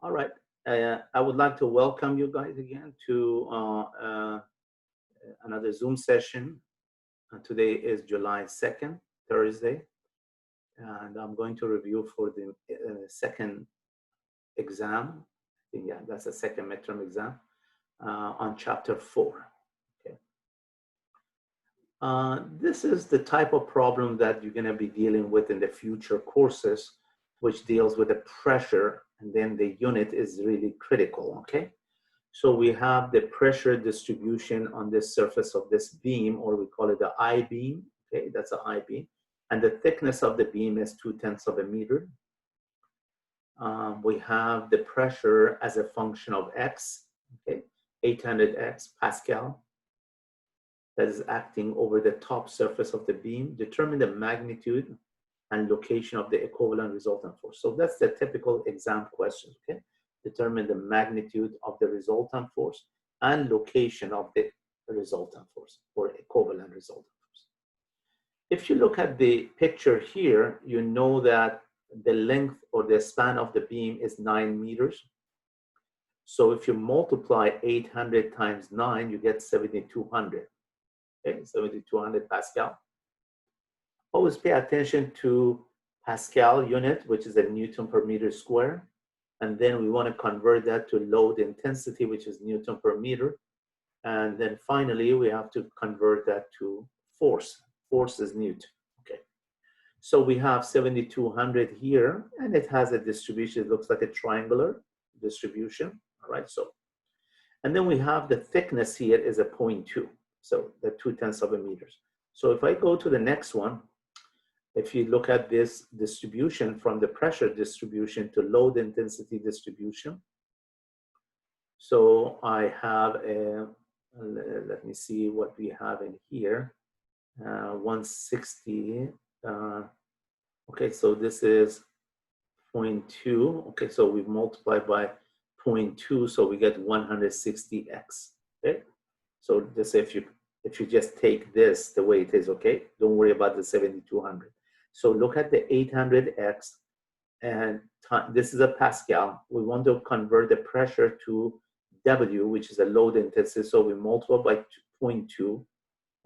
All right. I would like to welcome you guys again to another Zoom session. Today is July 2nd, Thursday, and I'm going to review for the second exam. Yeah, that's the second midterm exam on chapter 4. Okay. This is the type of problem that you're going to be dealing with in the future courses, which deals with the pressure, and then the unit is really critical, okay? So we have the pressure distribution on this surface of this beam, or we call it the I-beam, okay? That's an I-beam. And the thickness of the beam is 0.2 of a meter. We have the pressure as a function of X, okay? 800 Pascal, that is acting over the top surface of the beam. Determine the magnitude and location of the equivalent resultant force. So that's the typical exam question, okay? Determine the magnitude of the resultant force and location of the resultant force or equivalent resultant force. If you look at the picture here, you know that the length or the span of the beam is 9 meters. So if you multiply 800 times 9, you get 7,200, okay? 7,200 Pascal. Always pay attention to Pascal unit, which is a Newton per meter square. And then we want to convert that to load intensity, which is Newton per meter. And then finally, we have to convert that to force. Force is Newton, okay? So we have 7,200 here, and it has a distribution. It looks like a triangular distribution, all right? So, and then we have the thickness here is a 0.2, so the 0.2 of a meters. So if I go to the next one, if you look at this distribution from the pressure distribution to load intensity distribution, so I have a, let me see what we have in here, 160, okay, so this is 0.2, okay, so we multiply by 0.2, so we get 160x, okay? So just if you just take this the way it is, okay, don't worry about the 7,200. So look at the 800x, and this is a Pascal. We want to convert the pressure to W, which is a load intensity. So we multiply by 0.2.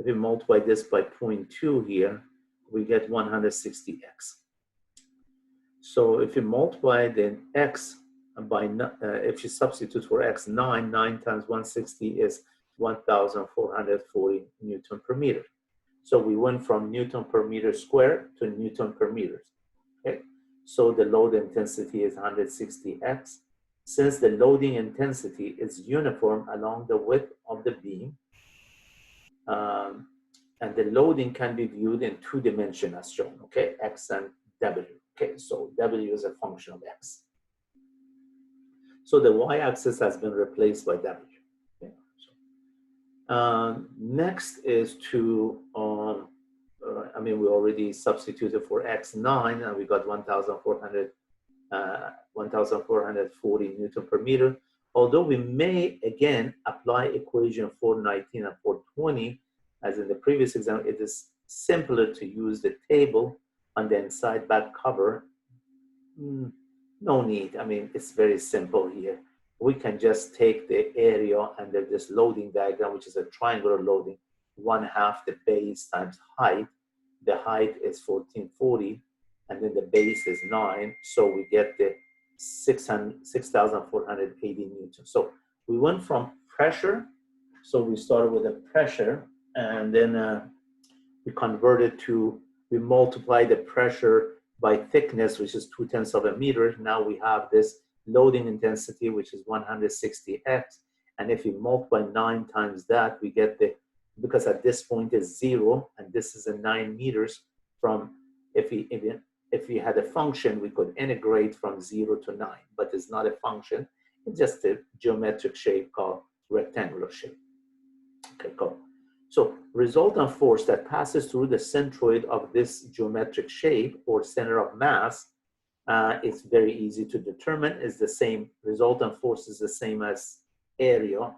If we multiply this by 0.2 here, we get 160x. So if you multiply the x by, if you substitute for x, 9 times 160 is 1,440 Newton per meter. So we went from Newton per meter square to Newton per meter, okay? So the load intensity is 160x. Since the loading intensity is uniform along the width of the beam, and the loading can be viewed in 2 dimensions as shown, okay? X and W, okay? So W is a function of X. So the y-axis has been replaced by W. Next is to, I mean, we already substituted for x9 and we got 1,440 Newton per meter. Although we may again apply equation 419 and 420, as in the previous example, it is simpler to use the table on the inside back cover. No need, I mean, it's very simple here. We can just take the area under this loading diagram, which is a triangular loading, 1/2 the base times height. The height is 1440, and then the base is 9. So we get the 6,480 Newton. So we went from pressure. So we started with the pressure, and then we converted to, we multiply the pressure by thickness, which is 0.2 of a meter. Now we have this loading intensity, which is 160x. And if we multiply 9 times that, we get the, because at this point is 0, and this is a 9 meters from, if we had a function, we could integrate from 0 to 9, but it's not a function. It's just a geometric shape called rectangular shape. Okay, cool. So resultant force that passes through the centroid of this geometric shape or center of mass, it's very easy to determine. Is the same, resultant force is the same as area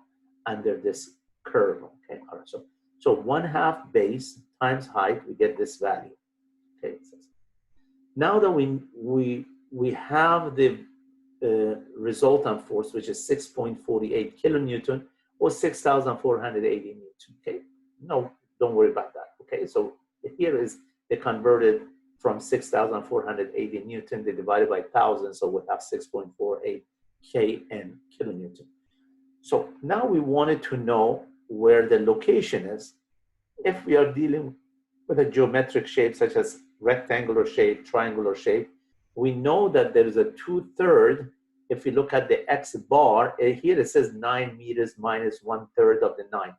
under this curve, okay? All right, so 1/2 base times height, we get this value, okay? Now that we have the resultant force, which is 6.48 kilonewton or 6,480 newton. Okay, no, don't worry about that. Okay, so here is they converted from 6,480 newton, they divided by 1,000, so we have 6.48 kN kilonewton. So now we wanted to know where the location is. If we are dealing with a geometric shape such as rectangular shape, triangular shape, we know that there is a 2/3. If we look at the X bar, here it says 9 meters minus 1/3 of the 9.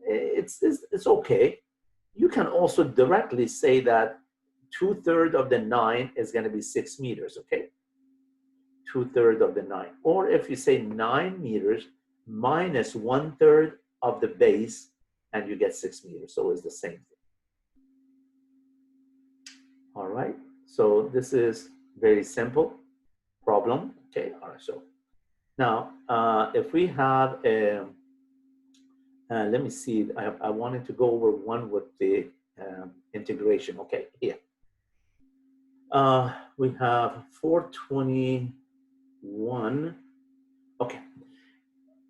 It's okay. You can also directly say that 2/3 of the 9 is going to be 6 meters, okay? 2/3 of the 9. Or if you say 9 meters minus 1/3 of the base, and you get 6 meters. So it's the same thing. All right. So this is very simple problem. Okay. All right. So now, if we have a, let me see, I wanted to go over one with the integration. Okay. Here. We have 421. Okay.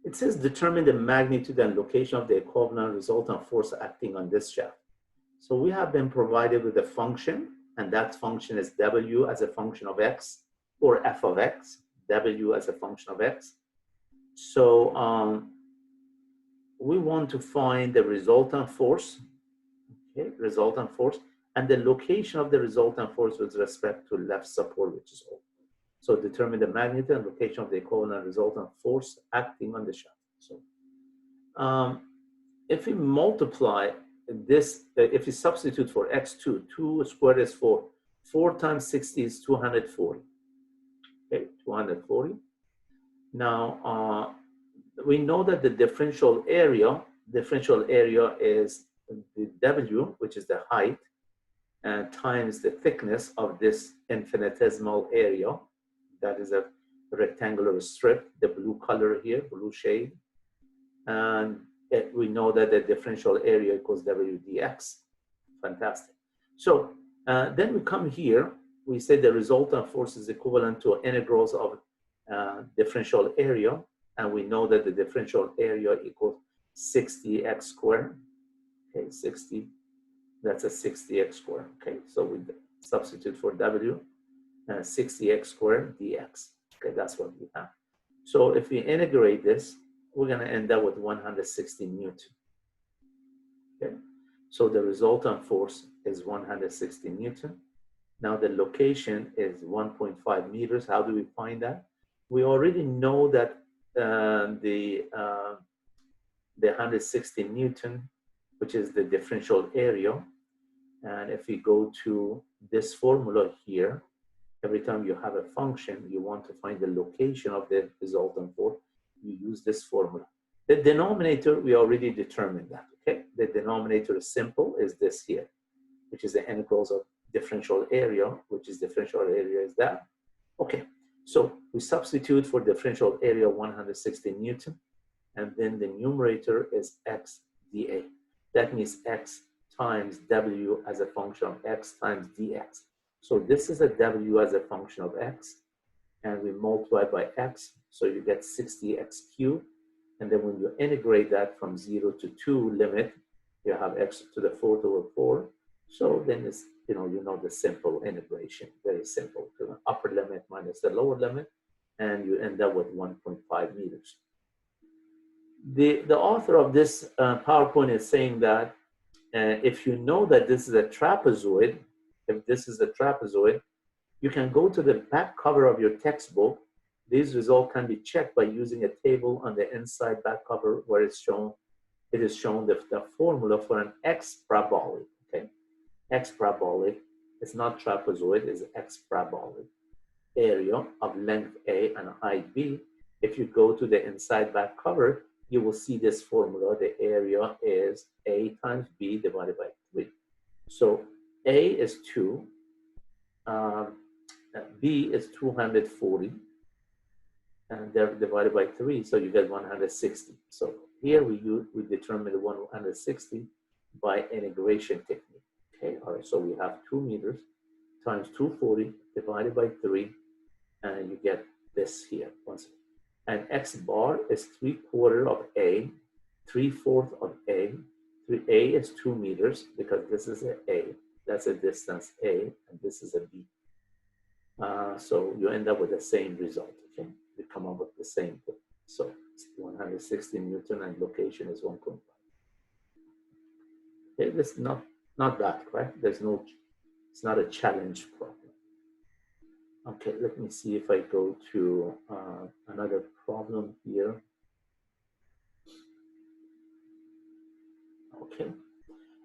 It says determine the magnitude and location of the equivalent resultant force acting on this shaft. So we have been provided with a function, and that function is W as a function of X, or F of X, W as a function of X. So we want to find the resultant force, okay, resultant force, and the location of the resultant force with respect to left support, which is O. So determine the magnitude and location of the equivalent resultant force acting on the shaft. So if we multiply this, if we substitute for x2, 2 squared is 4. 4 times 60 is 240. Okay, 240. Now, we know that the differential area is the W, which is the height, times the thickness of this infinitesimal area. That is a rectangular strip, the blue color here, blue shade. And we know that the differential area equals W dx. Fantastic. So then we come here, we say the resultant force is equivalent to integrals of differential area, and we know that the differential area equals 60x squared. Okay, 60, that's a 60x squared. Okay, so we substitute for W, 60x squared dx. Okay, that's what we have. So if we integrate this, we're going to end up with 160 newton. Okay, so the resultant force is 160 newton. Now the location is 1.5 meters. How do we find that? We already know that the 160 newton, which is the differential area, and if we go to this formula here, every time you have a function, you want to find the location of the resultant force, you use this formula. The denominator, we already determined that, okay? The denominator is simple, is this here, which is the integrals of differential area, which is differential area is that. Okay, so we substitute for differential area 160 newton, and then the numerator is x dA. That means x times W as a function of x times dx. So this is a W as a function of x, and we multiply by x, so you get 60x cubed. And then when you integrate that from 0 to 2 limit, you have x to the 4th over 4. So then it's, you know the simple integration, very simple. The upper limit minus the lower limit, and you end up with 1.5 meters. The author of this PowerPoint is saying that if you know that this is a trapezoid, if this is a trapezoid, you can go to the back cover of your textbook. These results can be checked by using a table on the inside back cover where it is shown the formula for an X parabolic, okay? X parabolic is not trapezoid, it's X parabolic. Area of length A and height B. If you go to the inside back cover, you will see this formula. The area is A times B divided by 3. So A is 2, B is 240, and they're divided by 3, so you get 160. So here we determine the 160 by integration technique. Okay, all right, so we have 2 meters times 240 divided by 3, and you get this here. And x bar is 3/4 of a, 3/4 of a. A is 2 meters because this is a. That's a distance a, and this is a b. So you end up with the same result. Okay, you come up with the same thing. So it's 160 Newton, and location is 1.5. Okay, this is not that correct. There's no. It's not a challenge problem. Okay, let me see if I go to another problem here. Okay,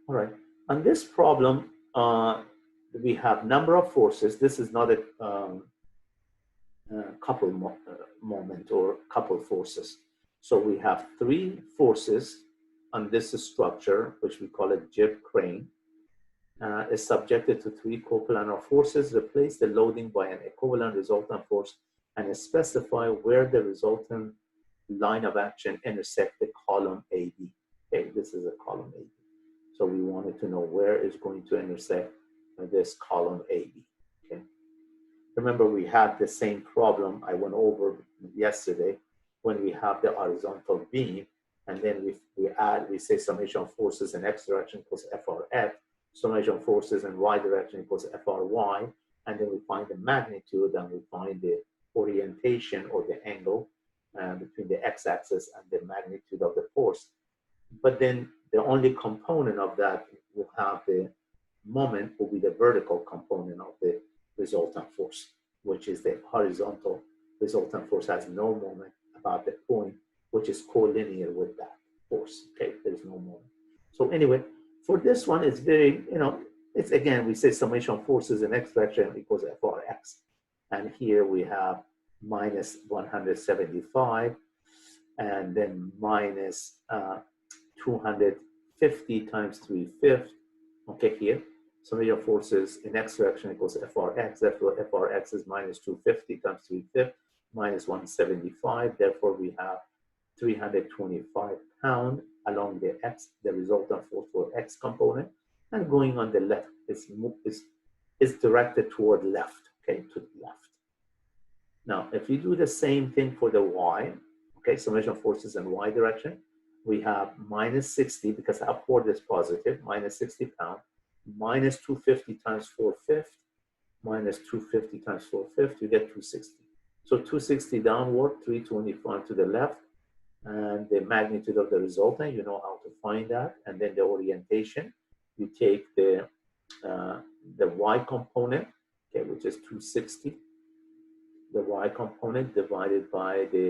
all right. On this problem, we have number of forces. This is not a couple moment or couple forces. So we have 3 forces on this structure, which we call a jib crane. Is subjected to 3 coplanar forces. Replace the loading by an equivalent resultant force and specify where the resultant line of action intersect the column AB. Okay, this is a column AB. So we wanted to know where is going to intersect this column AB. Okay. Remember, we had the same problem I went over yesterday when we have the horizontal beam, and then we say summation of forces in x direction equals FRF. Summation of forces in y direction equals FRY, and then we find the magnitude and we find the orientation or the angle between the x-axis and the magnitude of the force. But then the only component of that will have the moment will be the vertical component of the resultant force, which is the horizontal resultant force has no moment about the point, which is collinear with that force. Okay, there's no moment. So anyway, for this one, it's very, it's again, we say summation of forces in x direction equals FRX. And here we have minus 175 and then minus 250 times 3/5. Okay, here, summation of forces in x direction equals FRX. Therefore, FRX is minus 250 times 3/5 minus 175. Therefore, we have 325 pounds along the x, the resultant force for x component, and going on the left is directed toward left, okay, to the left. Now, if you do the same thing for the y, okay, summation of forces in y direction, we have minus 60 because upward is positive, minus 60 pounds, minus 250 times 4/5, minus 250 times 4/5, you get 260. So 260 downward, 325 to the left, and the magnitude of the resultant, you know how to find that, and then the orientation, you take the y component, okay, which is 260, the y component divided by the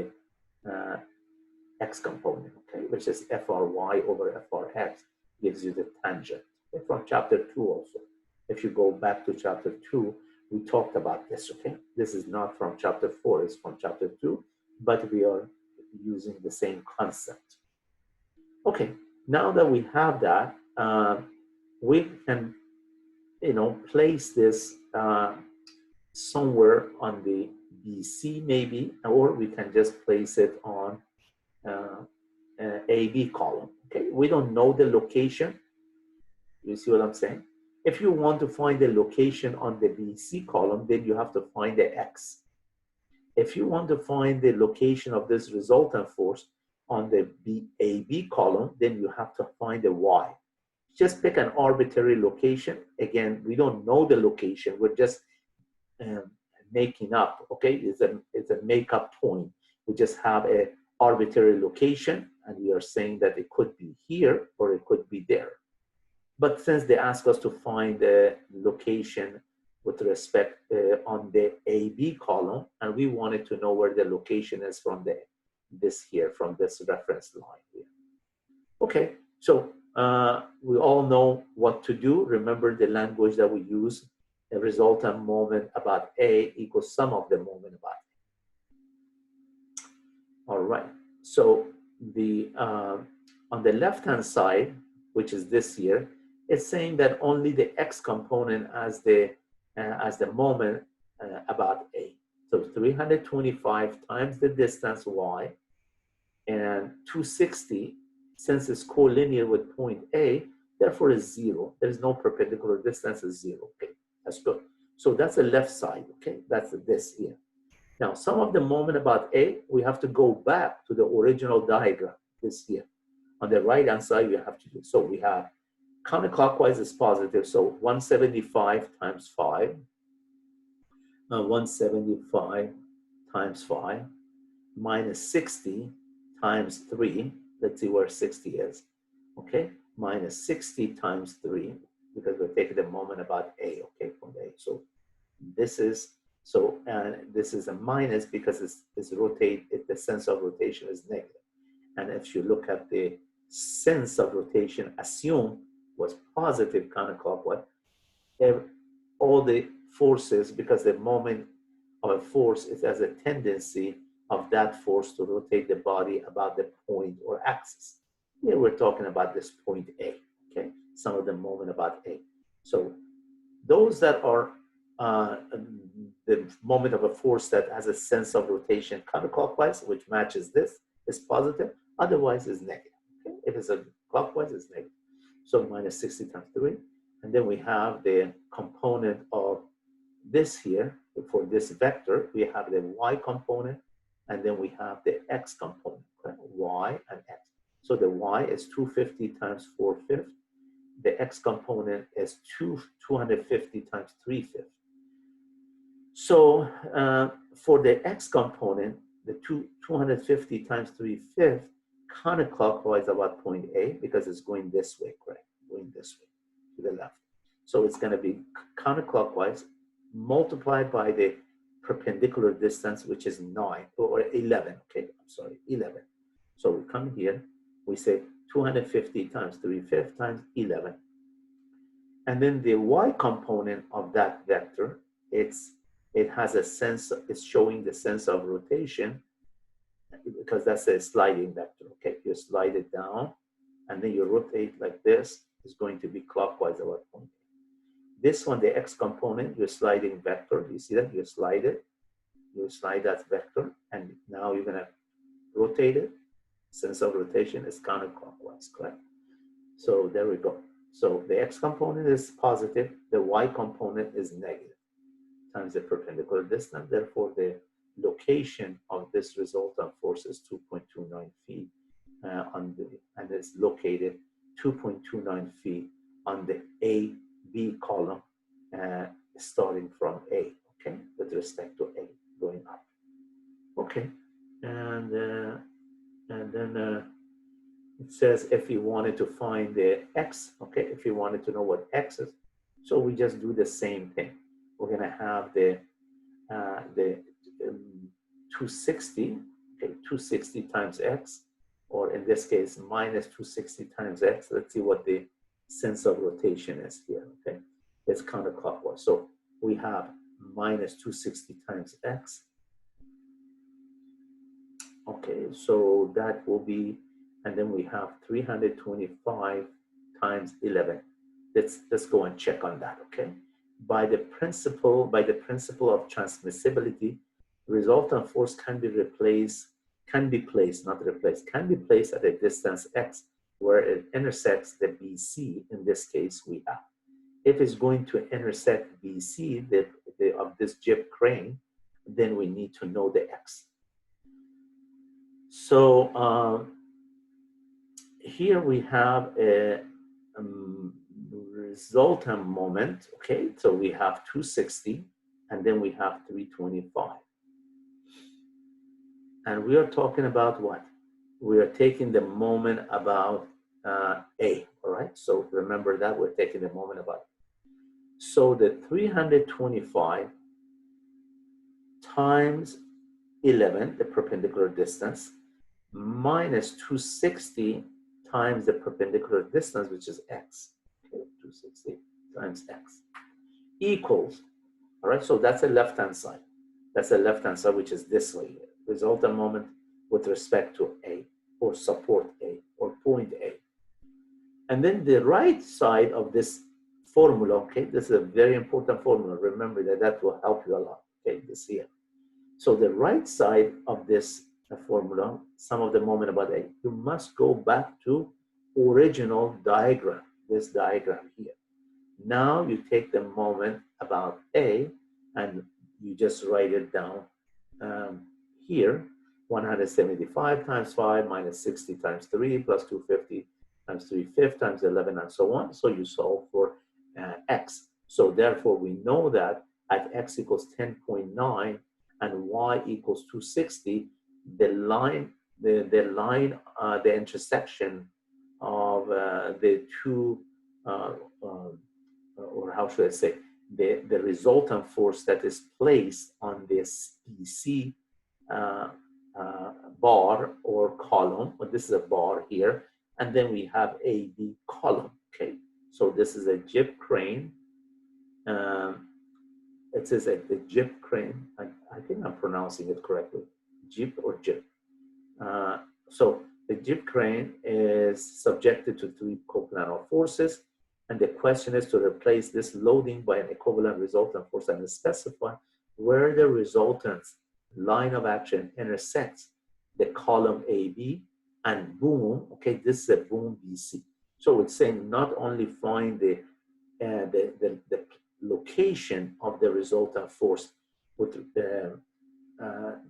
x component, okay, which is FRY over FRX, gives you the tangent. Okay, from chapter 2 also. If you go back to chapter 2, we talked about this, okay? This is not from chapter 4, it's from chapter 2, but we are using the same concept. Okay, now that we have that, we can, place this somewhere on the BC maybe, or we can just place it on AB column. Okay, we don't know the location. You see what I'm saying? If you want to find the location on the BC column, then you have to find the X. If you want to find the location of this resultant force on the AB column, then you have to find the Y. Just pick an arbitrary location. Again, we don't know the location. We're just making up, okay? It's a make-up point. We just have an arbitrary location, and we are saying that it could be here or it could be there. But since they ask us to find the location with respect on the AB column, and we wanted to know where the location is from this reference line here. Okay, so we all know what to do. Remember the language that we use, the resultant moment about A equals sum of the moment about A. All right, so the on the left-hand side, which is this here, it's saying that only the X component as the moment about A. So 325 times the distance Y, and 260, since it's collinear with point A, therefore is 0. There's no perpendicular distance, is 0. Okay, that's good. So that's the left side, okay? That's this here. Now, some of the moment about A, we have to go back to the original diagram this here. On the right-hand side, we have to do, so we have counterclockwise is positive, so 175 times 5, 175 times 5, minus 60 times 3, let's see where 60 is, okay, minus 60 times 3, because we're taking the moment about A, okay, from A. So this is, so this is a minus because it's rotate, the sense of rotation is negative. And if you look at the sense of rotation assumed was positive counterclockwise, all the forces, because the moment of a force, it has a tendency of that force to rotate the body about the point or axis. Here we're talking about this point A, okay? Some of the moment about A. So those that are the moment of a force that has a sense of rotation counterclockwise, which matches this, is positive, otherwise is negative. Okay? If it's a clockwise, it's negative. So minus 60 times 3. And then we have the component of this here. For this vector, we have the y component, and then we have the x component, okay? Y and x. So the y is 250 times 4/5. The x component is 250 times 3/5. So for the x component, the 250 times 3/5 counterclockwise about point A, because it's going this way, correct? Going this way to the left. So it's going to be counterclockwise multiplied by the perpendicular distance, which is 9 or 11. Okay, I'm sorry, 11. So we come here, we say 250 times 3/5 times 11. And then the y component of that vector, it has a sense, it's showing the sense of rotation, because that's a sliding vector. Okay, you slide it down, and then you rotate like this, is going to be clockwise about point. This one, the x component, you're sliding vector. You see that? You slide it, you slide that vector, and now you're going to rotate it. Sense of rotation is counterclockwise, correct? So there we go. So the x component is positive, the y component is negative times the perpendicular distance. Therefore, the location of this resultant force is 2.29 feet and it's located 2.29 feet on the AB column, starting from A, okay, with respect to A, going up. Okay, and then it says if you wanted to find the x, okay, if you wanted to know what x is, so we just do the same thing. We're going to have the 260, okay, 260 times x, or in this case, minus 260 times x. Let's see what the sense of rotation is here, okay? It's counterclockwise. So we have minus 260 times x. Okay, so that will be, and then we have 325 times 11. Let's go and check on that, okay? By the principle of transmissibility, resultant force can be placed at a distance x where it intersects the BC. In this case, we have. If it's going to intersect BC of this jib crane, then we need to know the x. So here we have a resultant moment, okay? So we have 260, and then we have 325. And we are talking about what? We are taking the moment about A, all right? So remember that we're taking the moment about A. So the 325 times 11, the perpendicular distance, minus 260 times the perpendicular distance, which is x. Okay, 260 times x equals, all right, so that's the left-hand side. That's the left-hand side, which is this way here. Resultant moment with respect to A, or support A, or point A. And then the right side of this formula, okay, this is a very important formula. Remember that will help you a lot, okay, this here. So the right side of this formula, sum of the moment about A, you must go back to original diagram, this diagram here. Now you take the moment about A and you just write it down here, 175 times 5 minus 60 times 3 plus 250 times 3/5 times 11 and so on. So you solve for x. So therefore we know that at x equals 10.9 and y equals 260, the line, the intersection of the two, or how should I say, the resultant force that is placed on this BC uh, bar or column, but this is a bar here, and then we have AB column, okay? So this is a jib crane. It says a jib crane. I think I'm pronouncing it correctly. Jib or jib. So the jib crane is subjected to 3 coplanar forces, and the question is to replace this loading by an equivalent resultant force and specify where the resultant line of action intersects the column AB and boom, okay, this is a boom BC. So it's saying not only find the location of the resultant force with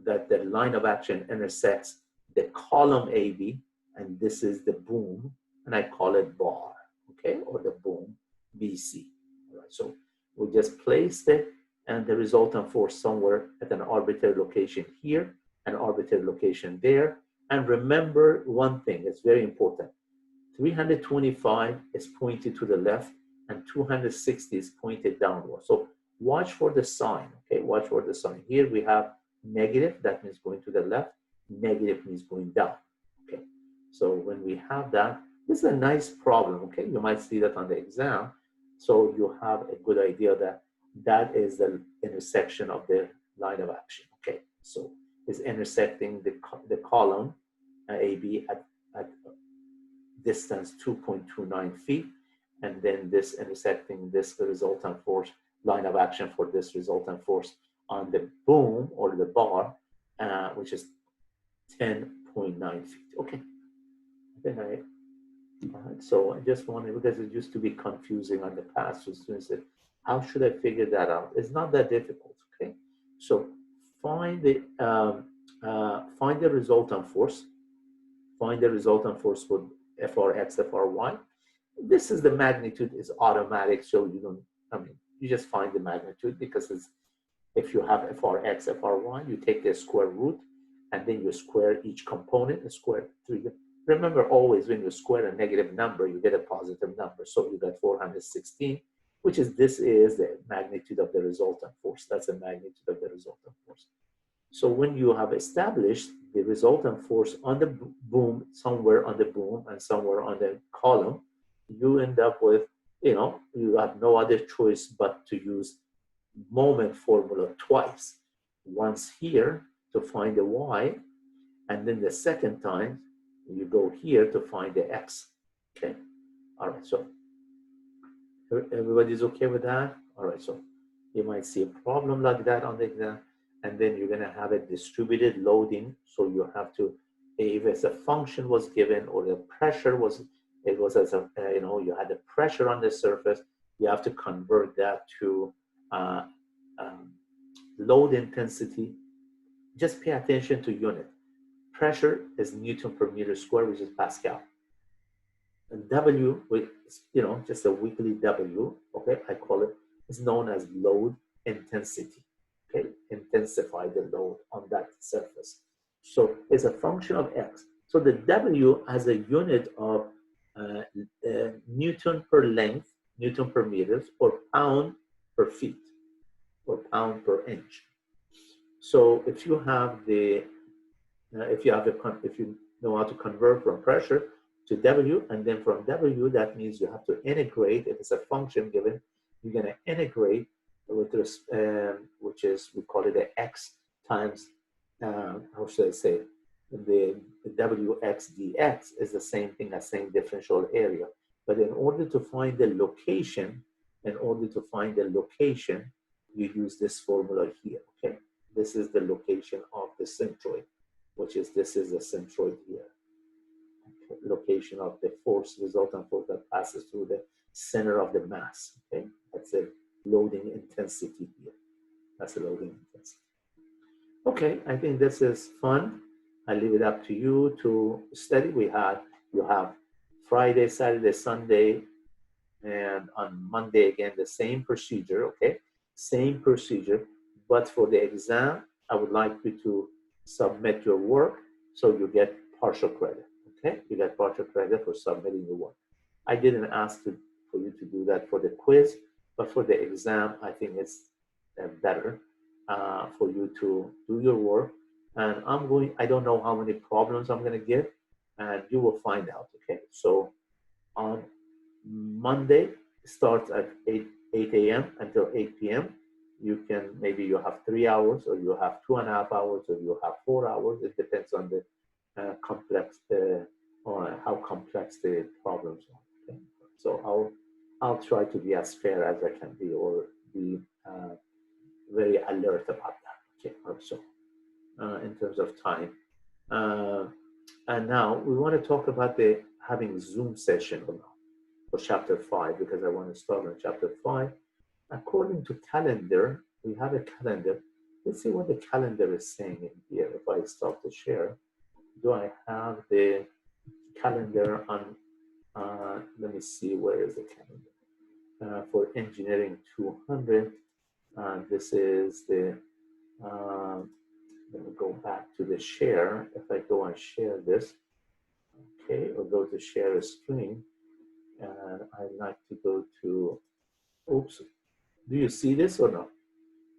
that the line of action intersects the column AB, and this is the boom, and I call it bar, okay, or the boom BC. All right, so we just placed it and the resultant force somewhere at an arbitrary location here, an arbitrary location there. And remember one thing, it's very important. 325 is pointed to the left and 260 is pointed downward. So watch for the sign, okay? Watch for the sign. Here we have negative, that means going to the left. Negative means going down, okay? So when we have that, this is a nice problem, okay? You might see that on the exam. So you have a good idea that that is the intersection of the line of action, okay? So it's intersecting the column AB at distance 2.29 feet, and then this intersecting this resultant force, line of action for this resultant force on the boom or the bar, which is 10.9 feet. Okay. Then all right. So I just wanted, because it used to be confusing on the past, so students said, how should I figure that out? It's not that difficult. Okay. So find the resultant force. Find the resultant force for FRX, FRY. This is the magnitude is automatic, so you don't, I mean, you just find the magnitude because it's, if you have FRX, FRY, you take the square root and then you square each component and square 3. Remember always when you square a negative number, you get a positive number. So you got 416, which is, this is the magnitude of the resultant force. That's the magnitude of the resultant force. So when you have established the resultant force on the boom, somewhere on the boom and somewhere on the column, you end up with, you have no other choice but to use moment formula twice. Once here to find the y, and then the second time you go here to find the x. Okay. All right. So everybody's okay with that? All right. So you might see a problem like that on the exam, and then you're going to have a distributed loading. So you have to, if it's a function was given or the pressure was, it was as a, you had the pressure on the surface, you have to convert that to load intensity. Just pay attention to unit. Pressure is Newton per meter square, which is Pascal. And W, just a weekly W, okay, I call it, is known as load intensity, okay? Intensify the load on that surface. So it's a function of X. So the W has a unit of Newton per length, Newton per meters, or pound per feet, or pound per inch. So if you have the, if you know how to convert from pressure to W, and then from W, that means you have to integrate. If it's a function given, you're going to integrate with this, which is, we call it the X times, how should I say, the WX dx is the same thing as same differential area. But in order to find the location, you use this formula here, okay? This is the location of the centroid, which is, this is the centroid here. Okay. Location of the force, resultant force that passes through the center of the mass, okay? That's a loading intensity here. That's a loading intensity. Okay, I think this is fun. I leave it up to you to study. You have Friday, Saturday, Sunday, and on Monday again the same procedure. Okay, same procedure, but for the exam, I would like you to submit your work so you get partial credit. Okay, you get partial credit for submitting your work. I didn't ask for you to do that for the quiz, but for the exam, I think it's better for you to do your work. And I don't know how many problems I'm going to give, and you will find out. Okay, so on Monday starts at 8 a.m. until 8 p.m. Maybe you have 3 hours, or you have 2.5 hours, or you have 4 hours. It depends on the complex, or how complex the problems are. Okay? So I'll try to be as fair as I can be, or be very alert about that. Okay, also in terms of time. Uh, and now we want to talk about the having Zoom session or not for chapter 5, because I want to start on chapter 5. According to calendar, we have a calendar. Let's see what the calendar is saying in here. If I start to share, do I have the calendar on? Let me see, where is the calendar? For engineering 200, this is the, let me go back to the share. If I go and share this, okay, or go to share a screen, and I'd like to go to, oops, do you see this or not?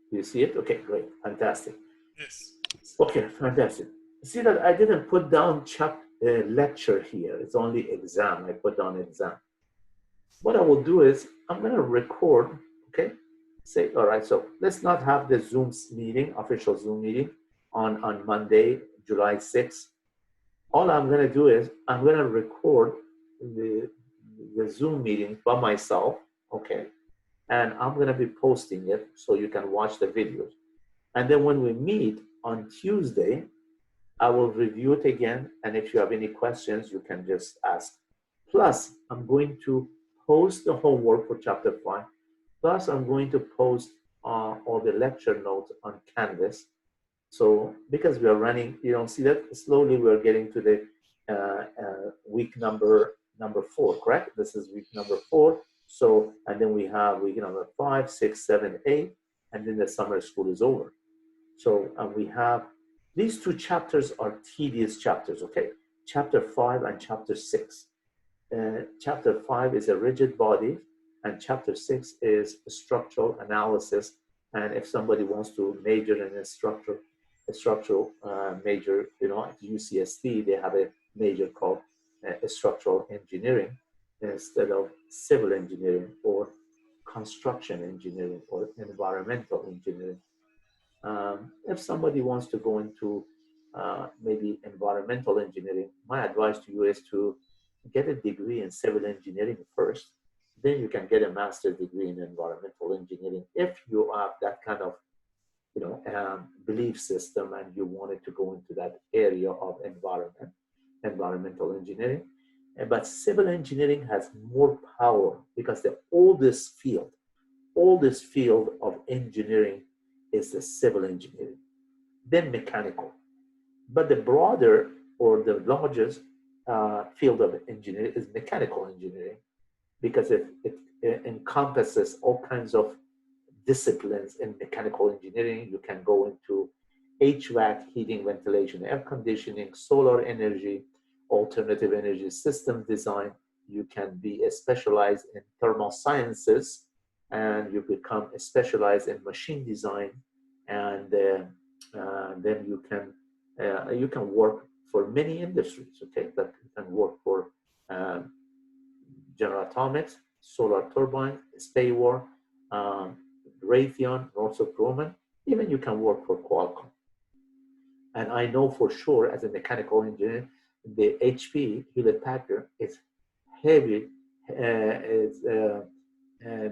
Do you see it? Okay, great, fantastic. Yes. Okay, fantastic. See that I didn't put down lecture here. It's only exam. I put down exam. What I will do is I'm going to record, okay? Say, all right, so let's not have the Zoom meeting, official Zoom meeting on Monday, July 6th. All I'm going to do is I'm going to record the, the Zoom meeting by myself, okay? And I'm going to be posting it so you can watch the videos. And then when we meet on Tuesday, I will review it again. And if you have any questions, you can just ask. Plus, I'm going to post the homework for chapter 5. Plus, I'm going to post all the lecture notes on Canvas. So because we are running, you don't see that, slowly we're getting to the week number 4, correct? This is week number 4. So, and then we have week number 5, 6, 7, 8, and then the summer school is over. So we have, these 2 chapters are tedious chapters, okay? Chapter 5 and chapter 6. Chapter 5 is a rigid body, and chapter 6 is structural analysis. And if somebody wants to major in a structural major, at UCSD, they have a major called structural engineering instead of civil engineering or construction engineering or environmental engineering. If somebody wants to go into maybe environmental engineering, my advice to you is to get a degree in civil engineering first. Then you can get a master's degree in environmental engineering if you have that kind of belief system and you wanted to go into that area of environmental engineering. But civil engineering has more power because the oldest field of engineering is the civil engineering, then mechanical. But the broader or the largest field of engineering is mechanical engineering because it encompasses all kinds of disciplines in mechanical engineering. You can go into HVAC, heating, ventilation, air conditioning, solar energy, alternative energy system design. You can be specialized in thermal sciences, and you become specialized in machine design, and then you can work for many industries. Okay, that you can work for General Atomics, Solar Turbine, Spaywar, um, Raytheon, Northrop Grumman. Even you can work for Qualcomm. And I know for sure, as a mechanical engineer, the HP Hewlett Packard is heavy.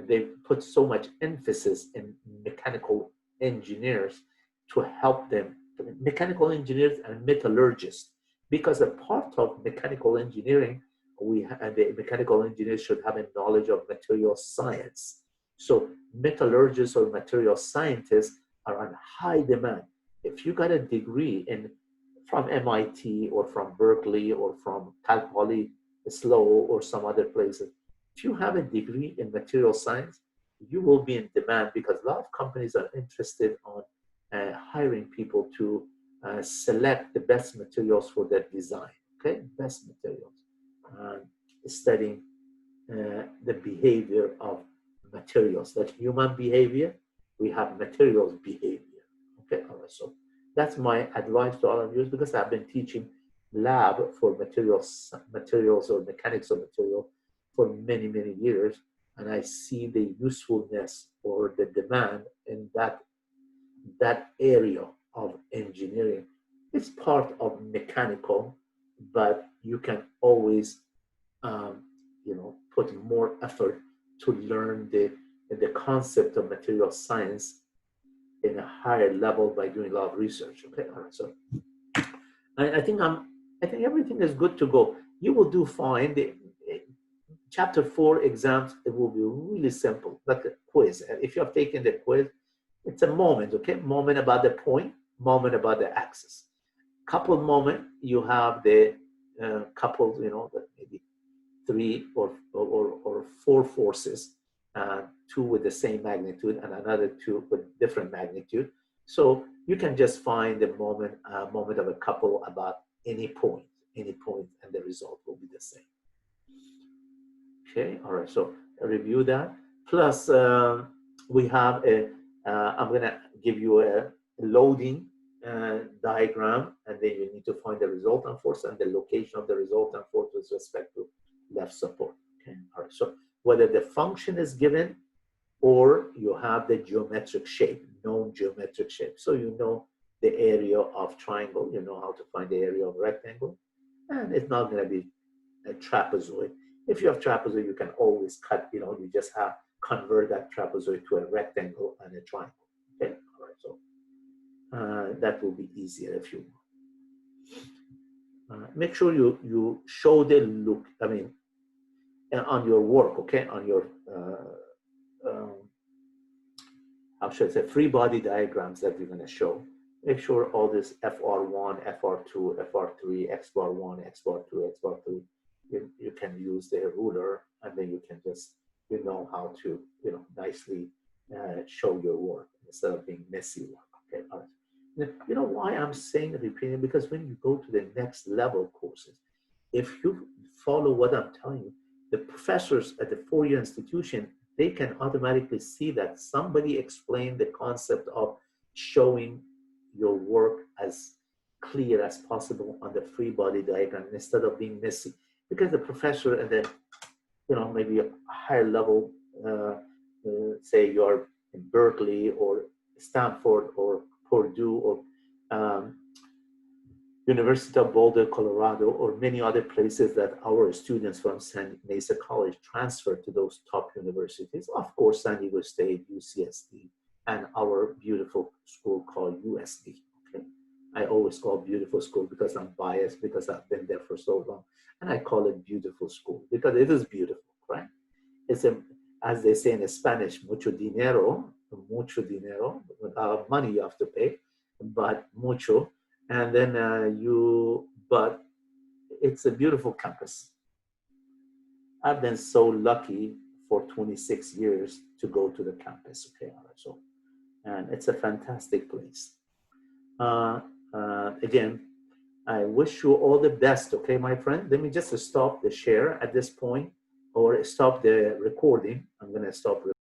They put so much emphasis in mechanical engineers to help them, mechanical engineers and metallurgists, because a part of mechanical engineering, the mechanical engineers should have a knowledge of material science. So metallurgists or material scientists are on high demand if you got a degree in from MIT or from Berkeley or from Cal Poly Slow or some other places, if you have a degree in material science, you will be in demand because a lot of companies are interested on hiring people to select the best materials for their design. Okay, best materials, studying the behavior of materials, that human behavior, we have materials behavior. Okay, all right, so that's my advice to all of you because I've been teaching lab for materials or mechanics of material for many, many years, and I see the usefulness or the demand in that area of engineering. It's part of mechanical, but you can always put more effort to learn the concept of material science in a higher level by doing a lot of research. Okay, all right. So I think everything is good to go. You will do fine. The chapter 4 exams, it will be really simple, like a quiz. If you have taken the quiz, it's a moment. Okay, moment about the point, moment about the axis. Couple moment, you have the couple, maybe 3 or 4 forces, 2 with the same magnitude and another 2 with different magnitude. So you can just find the moment of a couple about any point, and the result will be the same. Okay, all right, so review that. Plus, we have I'm gonna give you a loading diagram, and then you need to find the resultant force and the location of the resultant force with respect to left support. Okay, all right, so whether the function is given or you have the geometric shape, known geometric shape. So you know the area of triangle, you know how to find the area of rectangle, and it's not gonna be a trapezoid. If you have trapezoid, you can always cut, you just have convert that trapezoid to a rectangle and a triangle. Okay, all right, so that will be easier if you want. Make sure you show the look, on your work, okay, on your, how should I say, free body diagrams that you're gonna show. Make sure all this FR1, FR2, FR3, X bar 1, X bar 2, X bar 3, you can use the ruler, and then you can just, know how to, nicely show your work instead of being messy work. Okay, all right. You know why I'm saying repeating? Because when you go to the next level courses, if you follow what I'm telling you, the professors at the four-year institution, they can automatically see that somebody explained the concept of showing your work as clear as possible on the free body diagram instead of being messy. Because the professor at the, maybe a higher level, say you're in Berkeley or Stanford or Purdue or University of Boulder, Colorado, or many other places that our students from San Mesa College transfer to those top universities. Of course, San Diego State, UCSD, and our beautiful school called USD. Okay, I always call beautiful school because I'm biased because I've been there for so long, and I call it beautiful school because it is beautiful, right? It's as they say in Spanish, mucho dinero, money you have to pay, but mucho. And then but it's a beautiful campus. I've been so lucky for 26 years to go to the campus. Okay, so, and it's a fantastic place. Again, I wish you all the best. Okay, my friend. Let me just stop the share at this point, or stop the recording. I'm gonna stop.